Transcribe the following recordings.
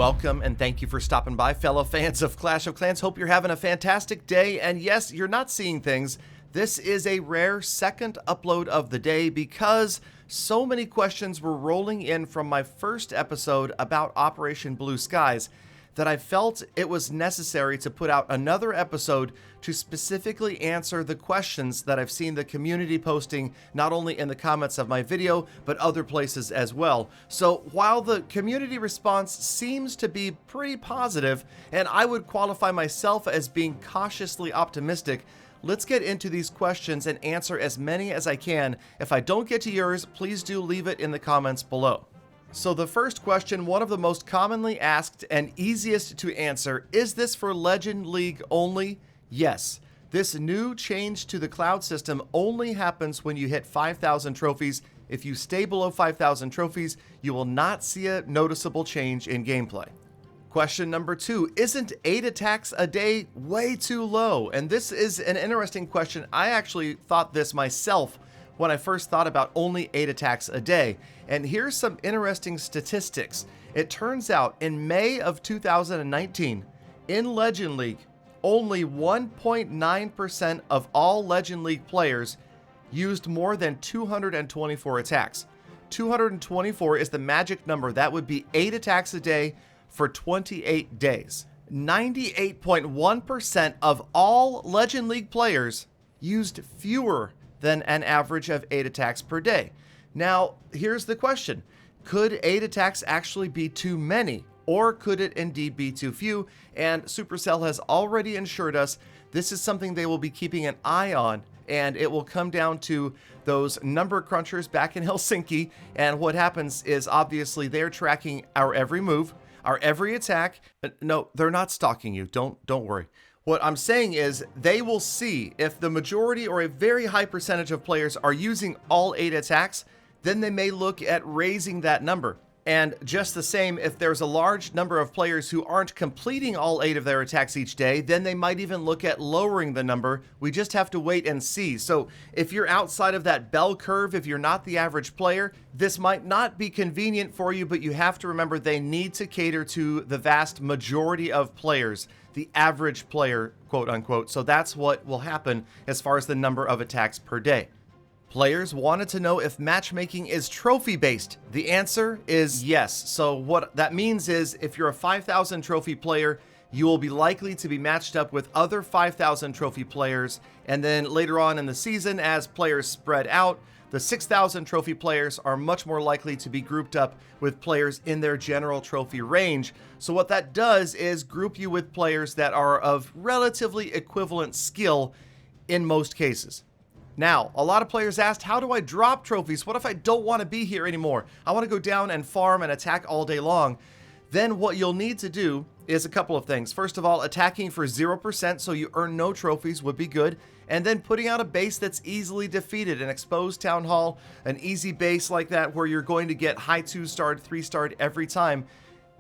Welcome and thank you for stopping by, fellow fans of Clash of Clans. Hope you're having a fantastic day. And yes, you're not seeing things. This is a rare second upload of the day because so many questions were rolling in from my first episode about Operation Blue Skies that I felt it was necessary to put out another episode to specifically answer the questions that I've seen the community posting, not only in the comments of my video, but other places as well. So while the community response seems to be pretty positive, and I would qualify myself as being cautiously optimistic, let's get into these questions and answer as many as I can. If I don't get to yours, please do leave it in the comments below. So the first question, one of the most commonly asked and easiest to answer, is this for Legend League only? Yes. This new change to the cloud system only happens when you hit 5,000 trophies. If you stay below 5,000 trophies, you will not see a noticeable change in gameplay. Question number 2, isn't 8 attacks a day way too low? And this is an interesting question. I actually thought this myself when I first thought about only 8 attacks a day. And here's some interesting statistics. It turns out in May of 2019, in Legend League, only 1.9% of all Legend League players used more than 224 attacks. 224 is the magic number. That would be 8 attacks a day for 28 days. 98.1% of all Legend League players used fewer than an average of 8 attacks per day. Now, here's the question. Could 8 attacks actually be too many? Or could it indeed be too few? And Supercell has already assured us this is something they will be keeping an eye on, and it will come down to those number crunchers back in Helsinki. And what happens is obviously they're tracking our every move, our every attack. No, they're not stalking you. Don't worry. What I'm saying is they will see if the majority or a very high percentage of players are using all 8 attacks, then they may look at raising that number. And just the same, if there's a large number of players who aren't completing all 8 of their attacks each day, then they might even look at lowering the number. We just have to wait and see. So if you're outside of that bell curve, if you're not the average player, this might not be convenient for you, but you have to remember they need to cater to the vast majority of players, the average player, quote unquote. So that's what will happen as far as the number of attacks per day. Players wanted to know if matchmaking is trophy based. The answer is yes. So what that means is if you're a 5,000 trophy player, you will be likely to be matched up with other 5,000 trophy players. And then later on in the season, as players spread out, the 6,000 trophy players are much more likely to be grouped up with players in their general trophy range. So what that does is group you with players that are of relatively equivalent skill in most cases. Now, a lot of players asked, how do I drop trophies? What if I don't want to be here anymore? I want to go down and farm and attack all day long. Then what you'll need to do is a couple of things. First of all, attacking for 0% so you earn no trophies would be good. And then putting out a base that's easily defeated, an exposed town hall, an easy base like that where you're going to get high 2-starred, 3-starred every time.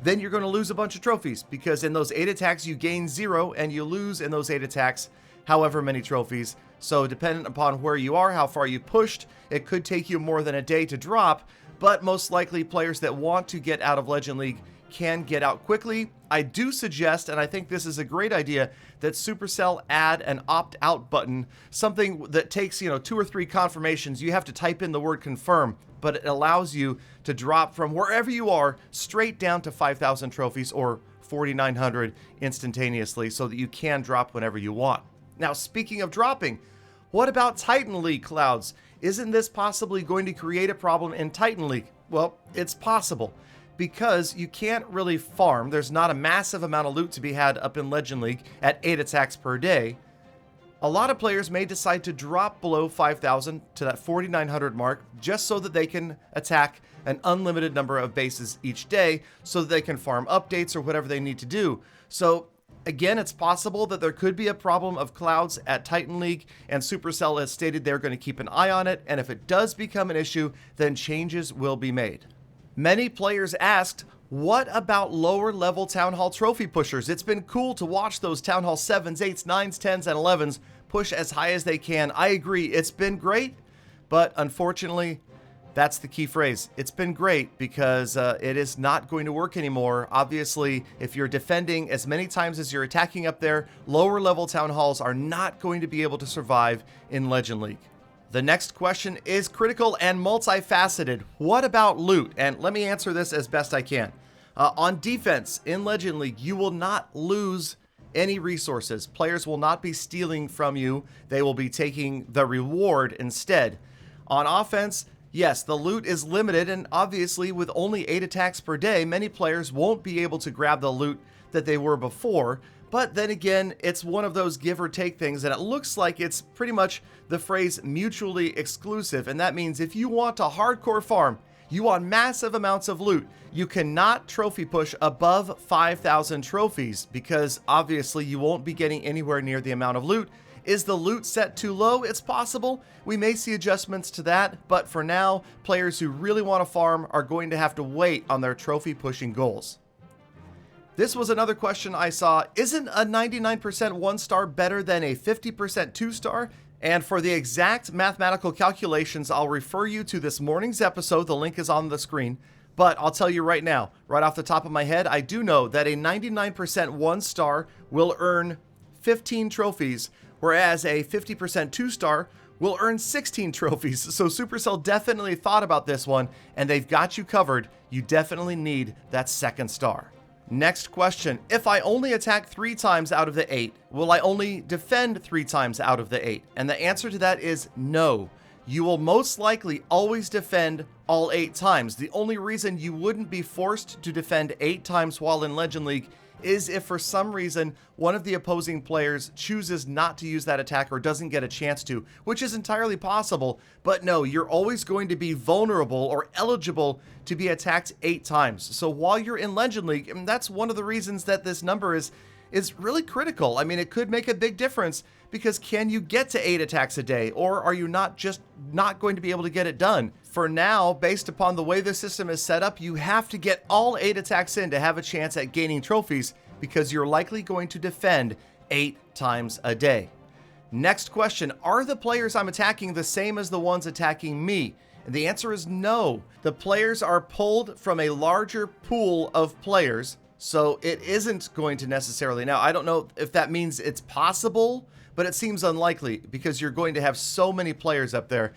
Then you're going to lose a bunch of trophies because in those 8 attacks you gain 0 and you lose in those 8 attacks however many trophies. So dependent upon where you are, how far you pushed, it could take you more than a day to drop, but most likely players that want to get out of Legend League can get out quickly. I do suggest, and I think this is a great idea, that Supercell add an opt-out button, something that takes, 2 or 3 confirmations. You have to type in the word confirm, but it allows you to drop from wherever you are straight down to 5,000 trophies or 4,900 instantaneously so that you can drop whenever you want. Now, speaking of dropping, what about Titan League clouds? Isn't this possibly going to create a problem in Titan League? Well, it's possible because you can't really farm. There's not a massive amount of loot to be had up in Legend League at 8 attacks per day. A lot of players may decide to drop below 5,000 to that 4,900 mark just so that they can attack an unlimited number of bases each day so that they can farm updates or whatever they need to do. So again, it's possible that there could be a problem of clouds at Titan League, and Supercell has stated they're going to keep an eye on it, and if it does become an issue, then changes will be made. Many players asked, what about lower level Town Hall trophy pushers? It's been cool to watch those Town Hall 7s, 8s, 9s, 10s, and 11s push as high as they can. I agree, it's been great, but unfortunately, That's the key phrase. It's been great because it is not going to work anymore. Obviously, if you're defending as many times as you're attacking up there, lower level town halls are not going to be able to survive in Legend League. The next question is critical and multifaceted. What about loot? And let me answer this as best I can. On defense in Legend League, you will not lose any resources. Players will not be stealing from you. They will be taking the reward instead. On offense, yes, the loot is limited, and obviously with only 8 attacks per day, many players won't be able to grab the loot that they were before. But then again, it's one of those give or take things, and it looks like it's pretty much the phrase mutually exclusive. And that means if you want a hardcore farm, you want massive amounts of loot, you cannot trophy push above 5,000 trophies because obviously you won't be getting anywhere near the amount of loot. Is the loot set too low? It's possible. We may see adjustments to that, but for now, players who really want to farm are going to have to wait on their trophy pushing goals. This was another question I saw. Isn't a 99% 1-star better than a 50% 2-star? And for the exact mathematical calculations, I'll refer you to this morning's episode. The link is on the screen. But I'll tell you right now, right off the top of my head, I do know that a 99% 1-star will earn 15 trophies, whereas a 50% 2-star will earn 16 trophies. So Supercell definitely thought about this one, and they've got you covered. You definitely need that 2nd star. Next question. If I only attack 3 times out of the 8, will I only defend 3 times out of the 8? And the answer to that is no. You will most likely always defend all 8 times. The only reason you wouldn't be forced to defend 8 times while in Legend League is if for some reason one of the opposing players chooses not to use that attack or doesn't get a chance to, which is entirely possible. But no, you're always going to be vulnerable or eligible to be attacked 8 times. So while you're in Legend League, and that's one of the reasons that this number is really critical. I mean, it could make a big difference because can you get to 8 attacks a day, or are you not going to be able to get it done? For now, based upon the way the system is set up, you have to get all 8 attacks in to have a chance at gaining trophies because you're likely going to defend 8 times a day. Next question, are the players I'm attacking the same as the ones attacking me? And the answer is no. The players are pulled from a larger pool of players, so it isn't going to necessarily. Now, I don't know if that means it's possible, but it seems unlikely because you're going to have so many players up there.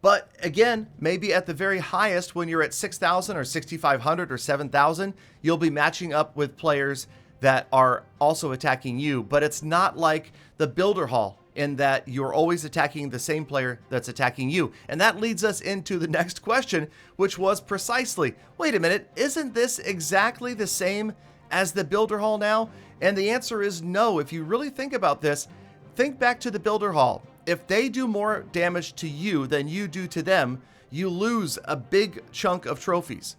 But again, maybe at the very highest, when you're at 6,000 or 6,500 or 7,000, you'll be matching up with players that are also attacking you. But it's not like the Builder Hall in that you're always attacking the same player that's attacking you. And that leads us into the next question, which was precisely, wait a minute, isn't this exactly the same as the Builder Hall now? And the answer is no. If you really think about this, think back to the Builder Hall. If they do more damage to you than you do to them, you lose a big chunk of trophies.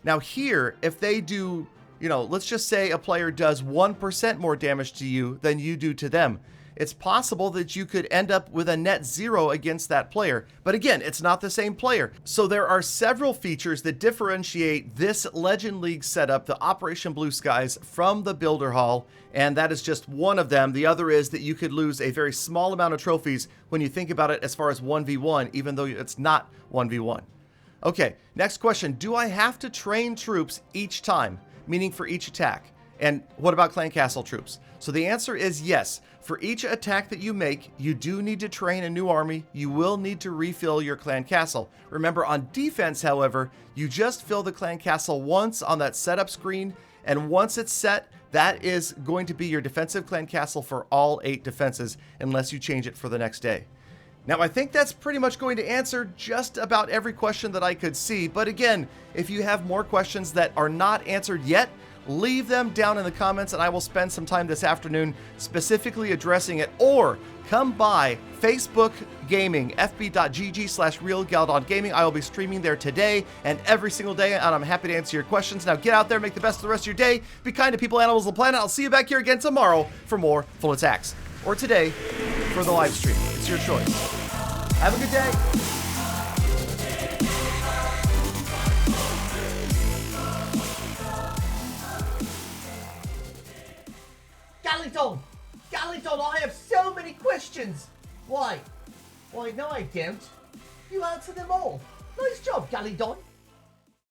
Now here, if they do, let's just say a player does 1% more damage to you than you do to them, it's possible that you could end up with a net 0 against that player. But again, it's not the same player. So there are several features that differentiate this Legend League setup, the Operation Blue Skies, from the Builder Hall. And that is just one of them. The other is that you could lose a very small amount of trophies when you think about it as far as 1v1, even though it's not 1v1. Okay, next question. Do I have to train troops each time, meaning for each attack? And what about Clan Castle troops? So the answer is yes. For each attack that you make, you do need to train a new army. You will need to refill your Clan Castle. Remember, on defense, however, you just fill the Clan Castle once on that setup screen, and once it's set, that is going to be your defensive Clan Castle for all 8 defenses, unless you change it for the next day. Now, I think that's pretty much going to answer just about every question that I could see. But again, if you have more questions that are not answered yet, leave them down in the comments and I will spend some time this afternoon specifically addressing it. Or come by Facebook Gaming, fb.gg/realgaladongaming. I will be streaming there today and every single day, and I'm happy to answer your questions. Now get out there, make the best of the rest of your day, be kind to people, animals, and the planet. I'll see you back here again tomorrow for more Full Attacks. Or today for the live stream. It's your choice. Have a good day. Galadon, I have so many questions. Why? Why, no I don't. You answer them all. Nice job, Galadon.